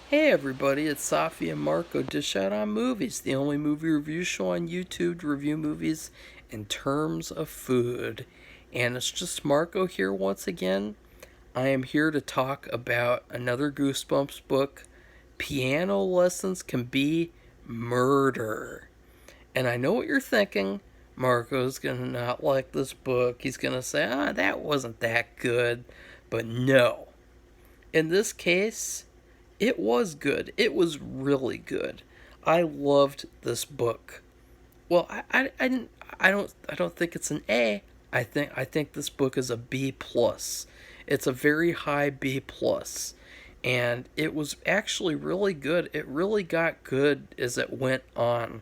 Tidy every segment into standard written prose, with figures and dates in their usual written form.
Hey everybody, it's Safi and Marco Dish Out on Movies, the only movie review show on YouTube to review movies in terms of food. And it's just Marco here once again. I am here to talk about another Goosebumps book. Piano Lessons Can Be Murder. And I know what you're thinking. Marco's gonna not like this book. He's gonna say, that wasn't that good. But no. In this case, it was good. It was really good. I loved this book. Well, I don't think it's an A. I think this book is a B plus. It's a very high B plus, and it was actually really good. It really got good as it went on.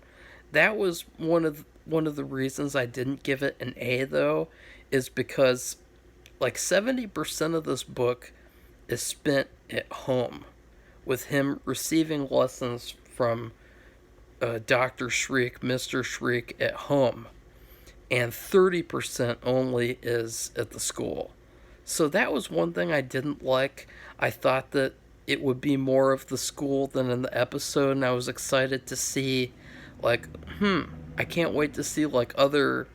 That was one of the reasons I didn't give it an A though, is because like 70% of this book is spent at home with him receiving lessons from Dr. Shriek, Mr. Shriek at home, and 30% only is at the school. So that was one thing I didn't like. I thought that it would be more of the school than in the episode, and I was excited to see, like, I can't wait to see, like, other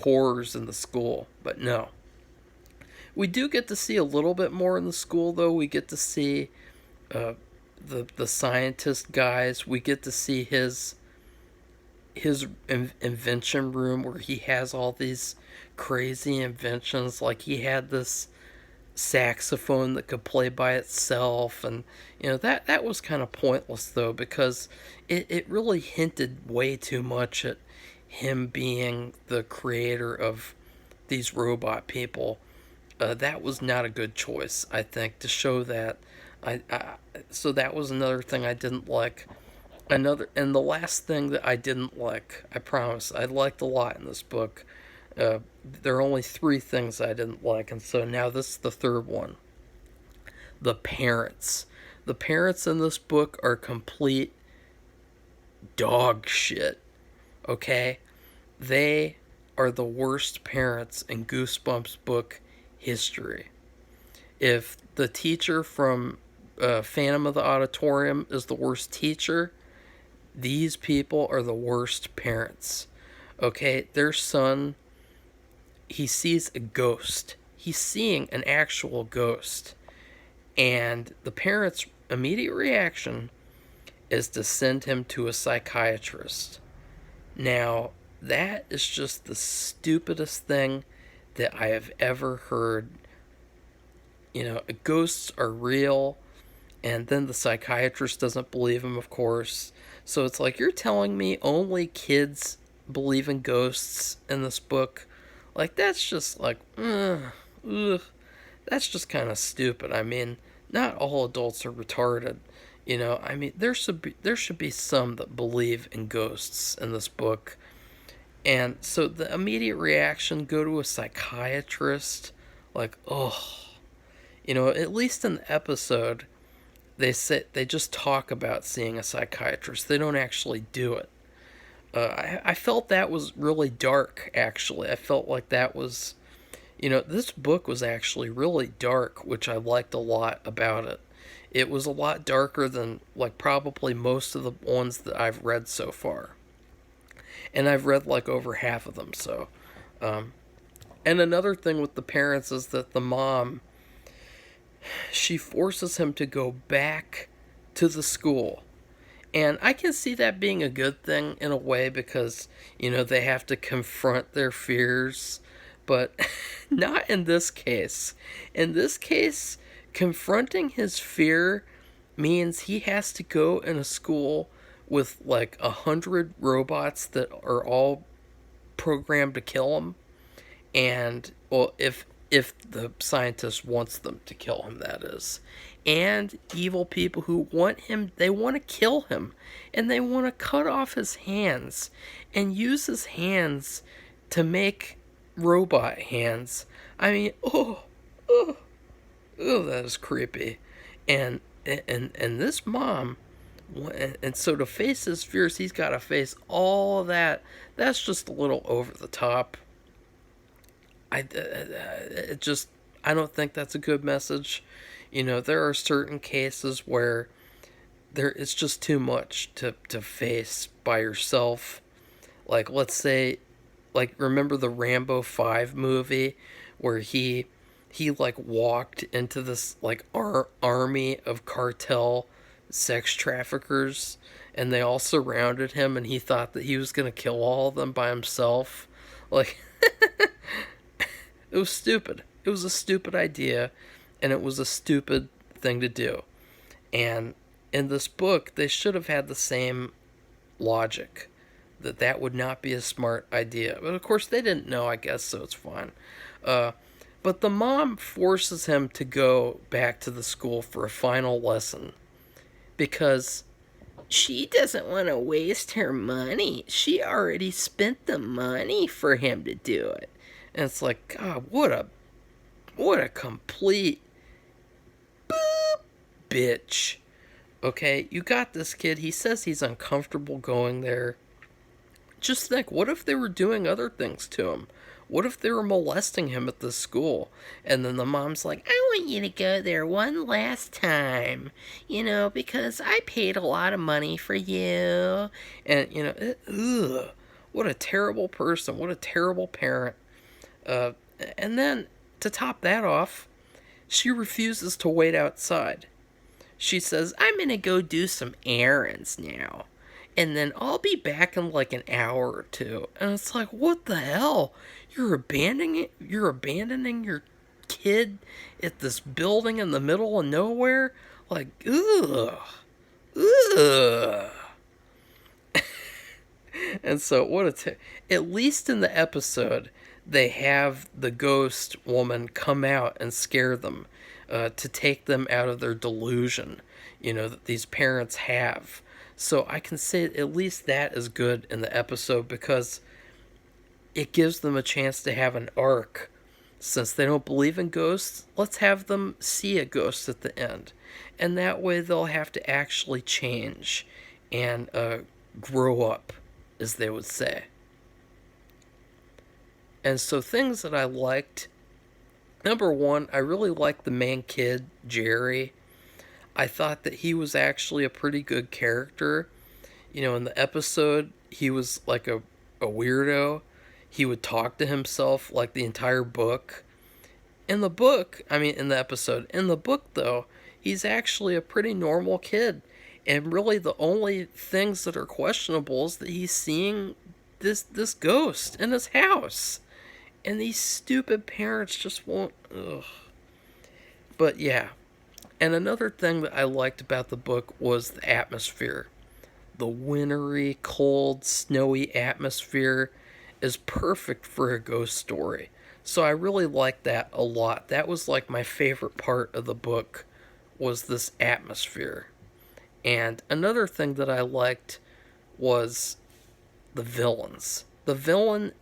horrors in the school. But no. We do get to see a little bit more in the school, though. We get to see uh, the scientist guys. We get to see his invention room where he has all these crazy inventions. Like he had this saxophone that could play by itself, and that was kind of pointless though, because it really hinted way too much at him being the creator of these robot people. That was not a good choice, I think, to show that. So that was another thing I didn't like. The last thing that I didn't like, I promise, I liked a lot in this book. There are only three things I didn't like, and so now this is the third one. The parents. The parents in this book are complete dog shit. Okay? They are the worst parents in Goosebumps book history. If the teacher from Phantom of the Auditorium is the worst teacher, these people are the worst parents. Okay, their son, he sees a ghost. He's seeing an actual ghost. And the parents' immediate reaction is to send him to a psychiatrist. Now, that is just the stupidest thing that I have ever heard. Ghosts are real, and then the psychiatrist doesn't believe him, of course. So it's like, you're telling me only kids believe in ghosts in this book? Like, that's just like, ugh, that's just kind of stupid. I mean, not all adults are retarded. I mean, there should be some that believe in ghosts in this book. And so the immediate reaction, go to a psychiatrist, like, oh, at least in the episode, they just talk about seeing a psychiatrist. They don't actually do it. I felt that was really dark. Actually, I felt like that was, this book was actually really dark, which I liked a lot about it. It was a lot darker than like probably most of the ones that I've read so far, and I've read like over half of them. So, and another thing with the parents is that the mom, she forces him to go back to the school. And I can see that being a good thing in a way, because, they have to confront their fears. But not in this case. In this case, confronting his fear means he has to go in a school with like 100 robots that are all programmed to kill him. And, well, if the scientist wants them to kill him, that is. And evil people who want him, they want to kill him. And they want to cut off his hands and use his hands to make robot hands. I mean, oh, that is creepy. And this mom, and so to face his fears, he's got to face all of that. That's just a little over the top. I don't think that's a good message. There are certain cases where it's just too much to face by yourself. Like, let's say, like, remember the Rambo 5 movie where he like walked into this like army of cartel sex traffickers, and they all surrounded him, and he thought that he was going to kill all of them by himself. Like, it was stupid. It was a stupid idea, and it was a stupid thing to do. And in this book, they should have had the same logic, that would not be a smart idea. But of course, they didn't know, I guess, so it's fine. But the mom forces him to go back to the school for a final lesson because she doesn't want to waste her money. She already spent the money for him to do it. And it's like, God, what a complete boop bitch. Okay, you got this kid. He says he's uncomfortable going there. Just think, what if they were doing other things to him? What if they were molesting him at the school? And then the mom's like, I want you to go there one last time, because I paid a lot of money for you. And, ugh, what a terrible person. What a terrible parent. And then, to top that off, she refuses to wait outside. She says, I'm going to go do some errands now. And then I'll be back in like an hour or two. And it's like, what the hell? You're abandoning your kid at this building in the middle of nowhere? Like, ugh. And so, at least in the episode, they have the ghost woman come out and scare them to take them out of their delusion, that these parents have. So I can say at least that is good in the episode because it gives them a chance to have an arc. Since they don't believe in ghosts, let's have them see a ghost at the end. And that way they'll have to actually change and grow up, as they would say. And so things that I liked. Number one, I really liked the main kid, Jerry. I thought that he was actually a pretty good character. In the episode, he was like a weirdo. He would talk to himself like the entire book. In the episode. In the book, though, he's actually a pretty normal kid. And really the only things that are questionable is that he's seeing this ghost in his house. And these stupid parents just won't... Ugh. But yeah. And another thing that I liked about the book was the atmosphere. The wintry, cold, snowy atmosphere is perfect for a ghost story. So I really liked that a lot. That was like my favorite part of the book, was this atmosphere. And another thing that I liked was the villains. The villain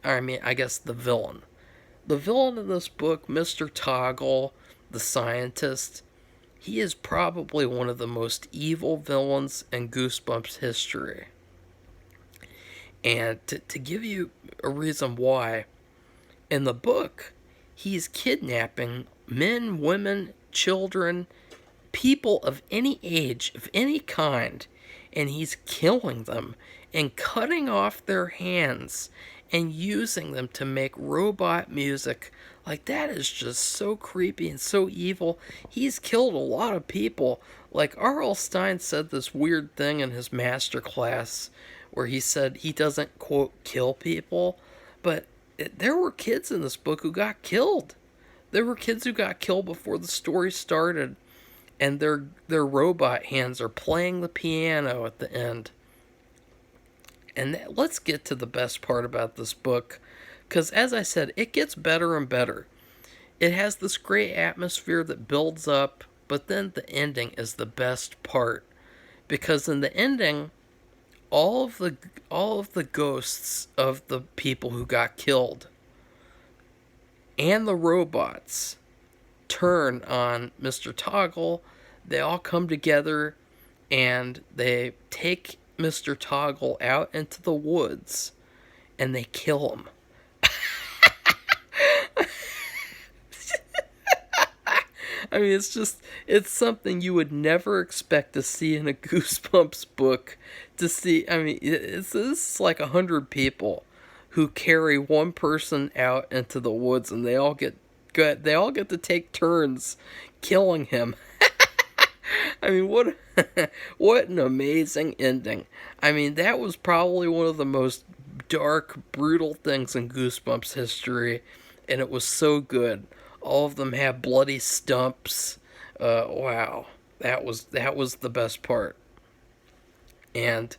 in this book, Mr. Toggle, the scientist, he is probably one of the most evil villains in Goosebumps history. And to give you a reason why, in the book, he's kidnapping men, women, children, people of any age, of any kind, and he's killing them and cutting off their hands and using them to make robot music. Like, that is just so creepy and so evil. He's killed a lot of people. Like, R.L. Stine said this weird thing in his master class where he said he doesn't, quote, kill people. But there were kids in this book who got killed. There were kids who got killed before the story started. And their robot hands are playing the piano at the end. And let's get to the best part about this book. Because, as I said, it gets better and better. It has this great atmosphere that builds up, but then the ending is the best part. Because in the ending, all of the ghosts of the people who got killed and the robots turn on Mr. Toggle. They all come together and they take Mr. Toggle out into the woods and they kill him. I mean, it's something you would never expect to see in a Goosebumps book. To see, I mean, this is like 100 people who carry one person out into the woods, and they all get good. They all get to take turns killing him. I mean, what what an amazing ending. I mean, that was probably one of the most dark, brutal things in Goosebumps history, and it was so good. All of them have bloody stumps. Wow, that was the best part, and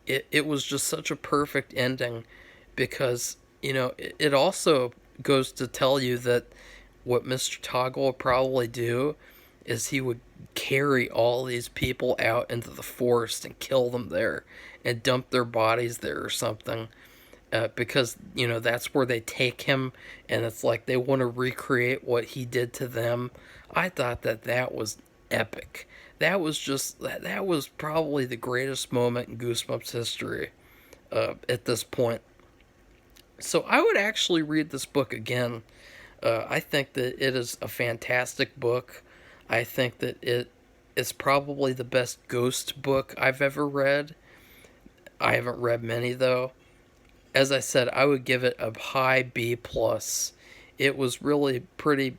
it was just such a perfect ending because it also goes to tell you that what Mr. Toggle would probably do is he would carry all these people out into the forest and kill them there and dump their bodies there or something, because that's where they take him, and it's like they want to recreate what he did to them. I thought that was epic. That was probably the greatest moment in Goosebumps history at this point. So I would actually read this book again. I think that it is a fantastic book. I think that it is probably the best ghost book I've ever read. I haven't read many though. As I said, I would give it a high B plus. It was really pretty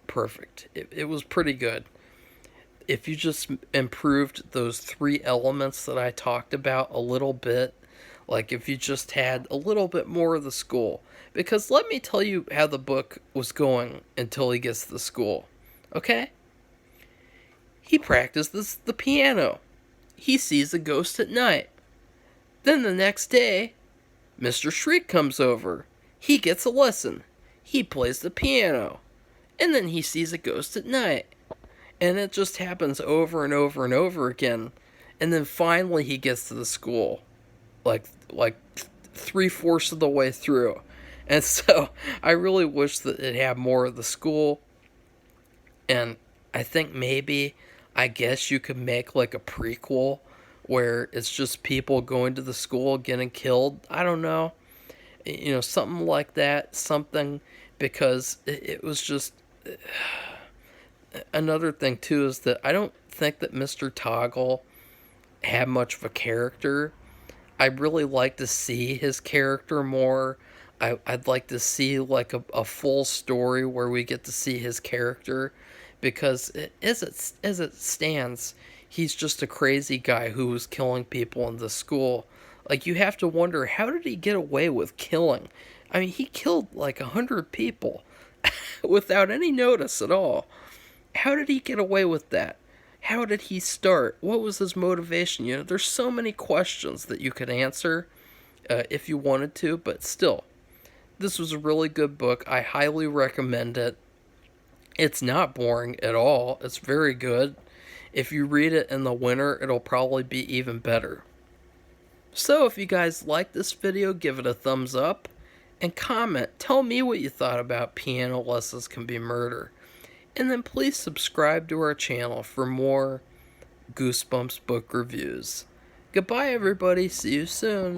perfect. It was pretty good. If you just improved those 3 elements that I talked about a little bit, like if you just had a little bit more of the school. Because let me tell you how the book was going until he gets to the school. Okay? He practices the piano. He sees a ghost at night. Then the next day, Mr. Shriek comes over. He gets a lesson. He plays the piano. And then he sees a ghost at night. And it just happens over and over and over again. And then finally he gets to the school. Like 3/4 of the way through. And so I really wish that it had more of the school. And I think maybe, I guess you could make like a prequel where it's just people going to the school getting killed. I don't know. Something like that. Something, because it was just... Another thing too is that I don't think that Mr. Toggle had much of a character. I'd really like to see his character more. I'd like to see like a full story where we get to see his character, because as it stands, he's just a crazy guy who was killing people in the school. Like, you have to wonder, how did he get away with killing? I mean, he killed like 100 people without any notice at all. How did he get away with that? How did he start? What was his motivation? There's so many questions that you could answer if you wanted to, but still, this was a really good book. I highly recommend it. It's not boring at all. It's very good. If you read it in the winter, it'll probably be even better. So if you guys like this video, give it a thumbs up and comment. Tell me what you thought about Piano Lessons Can Be Murder. And then please subscribe to our channel for more Goosebumps book reviews. Goodbye, everybody. See you soon.